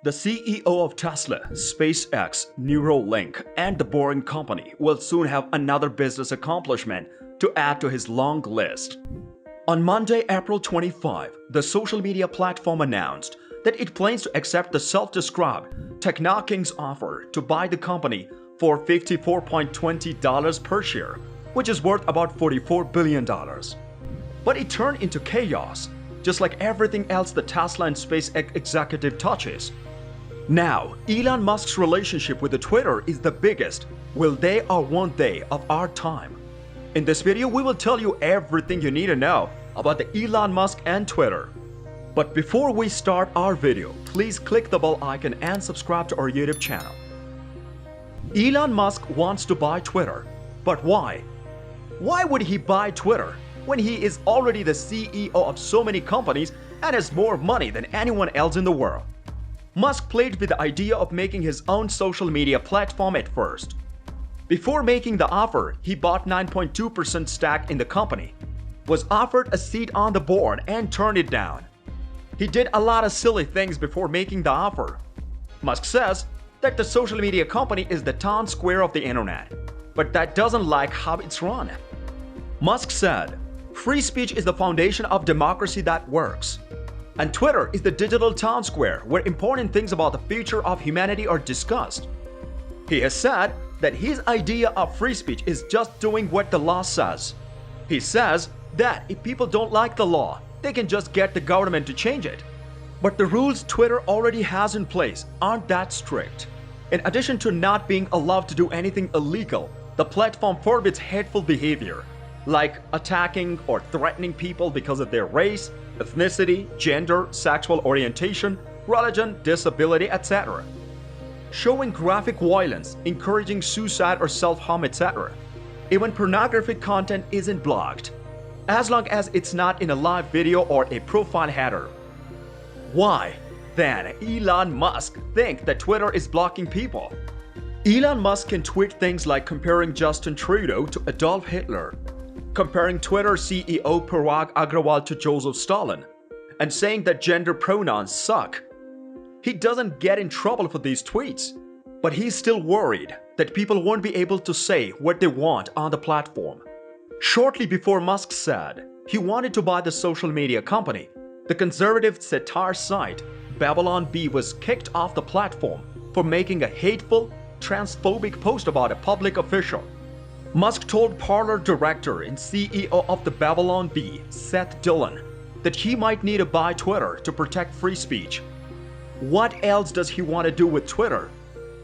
The CEO of Tesla, SpaceX, Neuralink, and The Boring Company will soon have another business accomplishment to add to his long list. On Monday, April 25, the social media platform announced that it plans to accept the self-described Technoking's offer to buy the company for $54.20 per share, which is worth about $44 billion. But it turned into chaos, just like everything else the Tesla and SpaceX executive touches. Now, Elon Musk's relationship with the Twitter is the biggest will they or won't they of our time. In this video, we will tell you everything you need to know about the Elon Musk and Twitter. But before we start our video, please click the bell icon and subscribe to our YouTube channel. Elon Musk wants to buy Twitter, but why? Why would he buy Twitter when he is already the CEO of so many companies and has more money than anyone else in the world? Musk played with the idea of making his own social media platform at first. Before making the offer, he bought 9.2% stake in the company, was offered a seat on the board and turned it down. He did a lot of silly things before making the offer. Musk says that the social media company is the town square of the internet, but that doesn't like how it's run. Musk said, "Free speech is the foundation of democracy that works. And Twitter is the digital town square where important things about the future of humanity are discussed." He has said that his idea of free speech is just doing what the law says. He says that if people don't like the law, they can just get the government to change it. But the rules Twitter already has in place aren't that strict. In addition to not being allowed to do anything illegal, the platform forbids hateful behavior, like attacking or threatening people because of their race, ethnicity, gender, sexual orientation, religion, disability, etc. Showing graphic violence, encouraging suicide or self-harm, etc. Even pornographic content isn't blocked, as long as it's not in a live video or a profile header. Why, then, Elon Musk think that Twitter is blocking people? Elon Musk can tweet things like comparing Justin Trudeau to Adolf Hitler, comparing Twitter CEO Parag Agrawal to Joseph Stalin, and saying that gender pronouns suck. He doesn't get in trouble for these tweets, but he's still worried that people won't be able to say what they want on the platform. Shortly before Musk said he wanted to buy the social media company, the conservative satire site Babylon Bee was kicked off the platform for making a hateful, transphobic post about a public official. Musk told Parler director and CEO of the Babylon Bee, Seth Dillon, that he might need to buy Twitter to protect free speech. What else does he want to do with Twitter?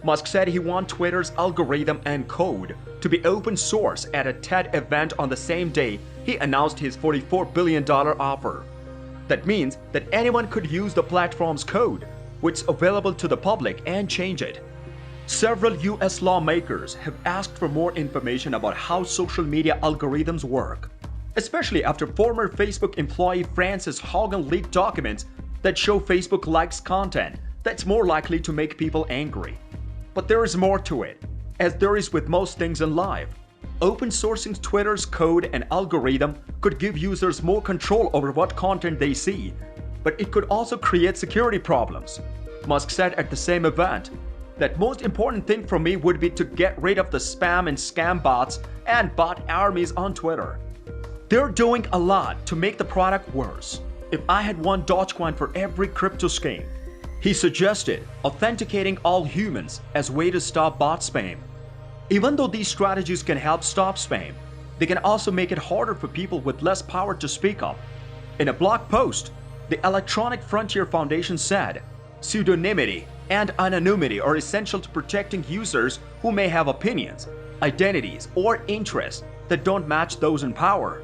Musk said he wants Twitter's algorithm and code to be open source at a TED event on the same day he announced his $44 billion offer. That means that anyone could use the platform's code, which is available to the public, and change it. Several US lawmakers have asked for more information about how social media algorithms work, especially after former Facebook employee Frances Haugen leaked documents that show Facebook likes content that's more likely to make people angry. But there is more to it, as there is with most things in life. Open sourcing Twitter's code and algorithm could give users more control over what content they see, but it could also create security problems. Musk said at the same event that most important thing for me would be to get rid of the spam and scam bots and bot armies on Twitter. They're doing a lot to make the product worse. If I had one Dogecoin for every crypto scheme, he suggested authenticating all humans as a way to stop bot spam. Even though these strategies can help stop spam, they can also make it harder for people with less power to speak up. In a blog post, the Electronic Frontier Foundation said, "Pseudonymity and anonymity are essential to protecting users who may have opinions, identities, or interests that don't match those in power.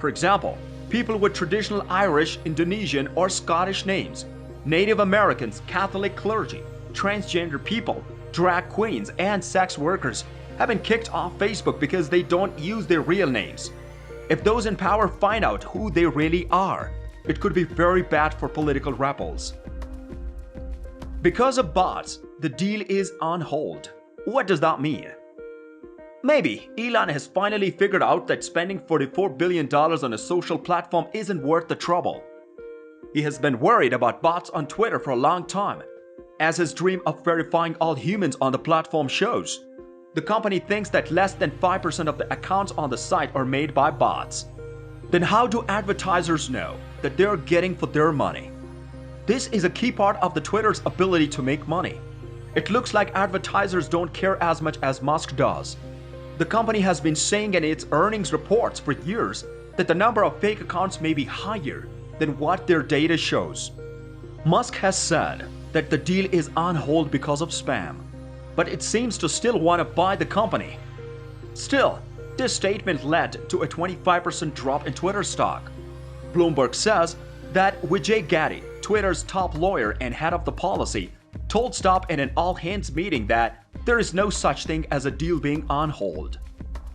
For example, people with traditional Irish, Indonesian, or Scottish names, Native Americans, Catholic clergy, transgender people, drag queens, and sex workers have been kicked off Facebook because they don't use their real names. If those in power find out who they really are, it could be very bad for political rebels." Because of bots, the deal is on hold. What does that mean? Maybe Elon has finally figured out that spending $44 billion on a social platform isn't worth the trouble. He has been worried about bots on Twitter for a long time, as his dream of verifying all humans on the platform shows. The company thinks that less than 5% of the accounts on the site are made by bots. Then how do advertisers know that they're getting for their money? This is a key part of the Twitter's ability to make money. It looks like advertisers don't care as much as Musk does. The company has been saying in its earnings reports for years that the number of fake accounts may be higher than what their data shows. Musk has said that the deal is on hold because of spam, but it seems to still want to buy the company. Still, this statement led to a 25% drop in Twitter stock. Bloomberg says that Vijay Gadde, Twitter's top lawyer and head of the policy, told Stop in an all-hands meeting that there is no such thing as a deal being on hold.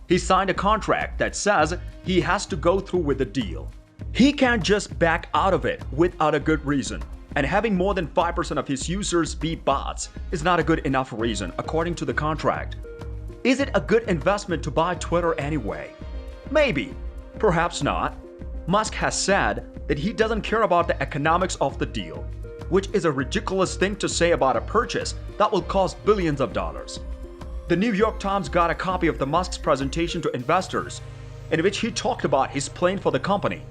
He signed a contract that says he has to go through with the deal. He can't just back out of it without a good reason, and having more than 5% of his users be bots is not a good enough reason according to the contract. Is it a good investment to buy Twitter anyway? Maybe, perhaps not. Musk has said that he doesn't care about the economics of the deal, which is a ridiculous thing to say about a purchase that will cost billions of dollars. The New York Times got a copy of the Musk's presentation to investors, in which he talked about his plan for the company.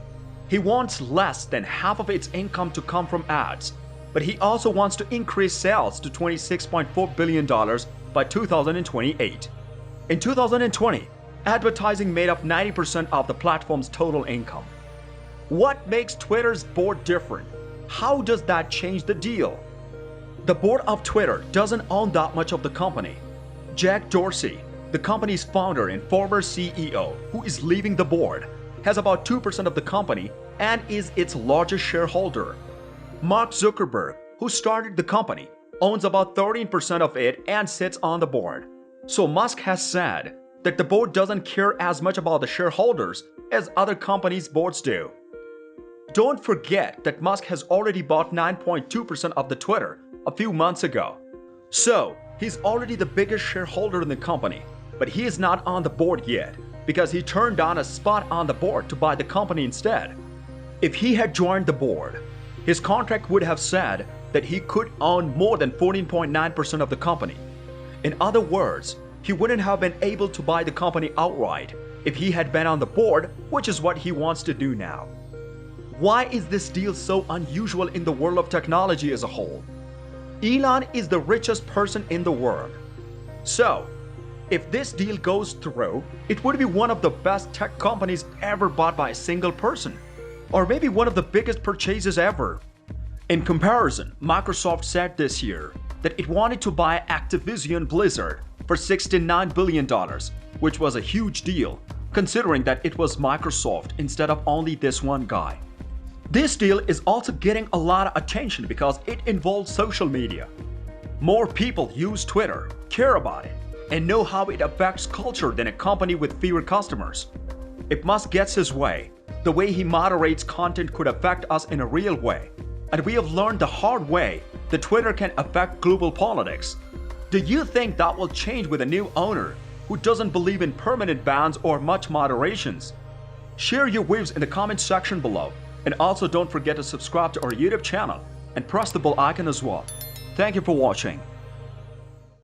He wants less than half of its income to come from ads, but he also wants to increase sales to $26.4 billion by 2028. In 2020, advertising made up 90% of the platform's total income. What makes Twitter's board different? How does that change the deal? The board of Twitter doesn't own that much of the company. Jack Dorsey, the company's founder and former CEO, who is leaving the board, has about 2% of the company and is its largest shareholder. Mark Zuckerberg, who started the company, owns about 13% of it and sits on the board. So Musk has said that the board doesn't care as much about the shareholders as other companies' boards do. Don't forget that Musk has already bought 9.2% of the Twitter a few months ago. So he's already the biggest shareholder in the company, but he is not on the board yet because he turned down a spot on the board to buy the company instead. If he had joined the board, his contract would have said that he could own more than 14.9% of the company. In other words, he wouldn't have been able to buy the company outright if he had been on the board, which is what he wants to do now. Why is this deal so unusual in the world of technology as a whole? Elon is the richest person in the world. So, if this deal goes through, it would be one of the best tech companies ever bought by a single person, or maybe one of the biggest purchases ever. In comparison, Microsoft said this year that it wanted to buy Activision Blizzard for $69 billion, which was a huge deal, considering that it was Microsoft instead of only this one guy. This deal is also getting a lot of attention because it involves social media. More people use Twitter, care about it, and know how it affects culture than a company with fewer customers. If Musk gets his way, the way he moderates content could affect us in a real way. And we have learned the hard way that Twitter can affect global politics. Do you think that will change with a new owner who doesn't believe in permanent bans or much moderations? Share your views in the comment section below. And also don't forget to subscribe to our YouTube channel and press the bell icon as well. Thank you for watching.